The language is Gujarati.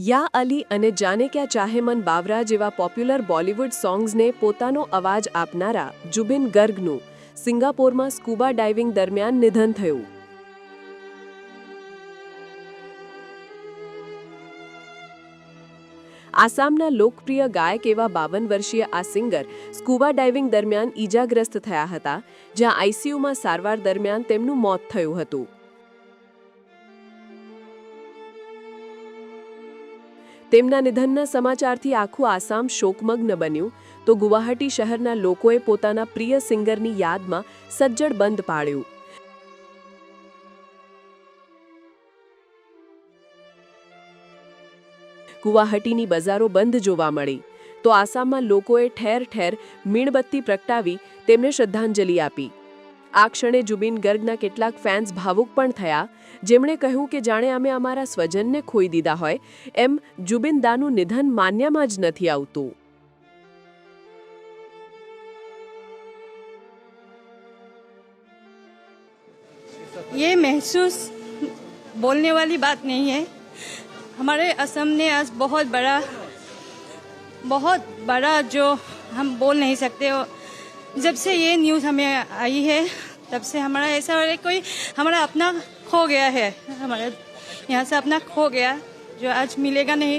યા અલી અને જાને ક્યા ચાહે મન બાવરા જેવા પોપ્યુલર બોલિવૂડ સોંગ્સને પોતાનો અવાજ આપનારા જુબિન ગર્ગનું સિંગાપોરમાં સ્કૂબા ડાઇવિંગ દરમિયાન નિધન થયું. આસામના લોકપ્રિય ગાયક એવા 52 વર્ષીય આ સિંગર સ્કૂબા ડાઇવિંગ દરમિયાન ઈજાગ્રસ્ત થયા હતા, જ્યાં આઈસીયુમાં સારવાર દરમિયાન તેમનું મોત થયું હતું. તેમના નિધનના સમાચારથી આખું આસામ શોકમગ્ન બન્યું, તો ગુવાહાટી શહેરના લોકોએ પોતાના પ્રિય સિંગરની યાદમાં સજ્જડ બંધ પાડ્યું. ગુવાહાટીની બજારો બંધ જોવા મળી, તો આસામમાં લોકોએ ઠેર ઠેર મીણબત્તી પ્રગટાવી તેમને શ્રદ્ધાંજલિ આપી. આ ક્ષણે જુબિન ગર્ગના કેટલાક ફેન્સ ભાવુક પણ થયા, જેમણે કહ્યું કે જાણે અમે અમારા સ્વજનને ખોઈ દીધા હોય એમ. જુબિન દાનું નિધન માન્યામાં જ નથી આવતું. ये महसूस बोलने वाली बात नहीं है. हमारे असम ने आज बहुत बड़ा जो हम बोल नहीं सकते. जब से ये न्यूज़ हमें आई है तब से हमारा ऐसा हो रहा है कोई हमारा अपना खो गया है. हमारे यहाँ से अपना खो गया जो आज मिलेगा नहीं.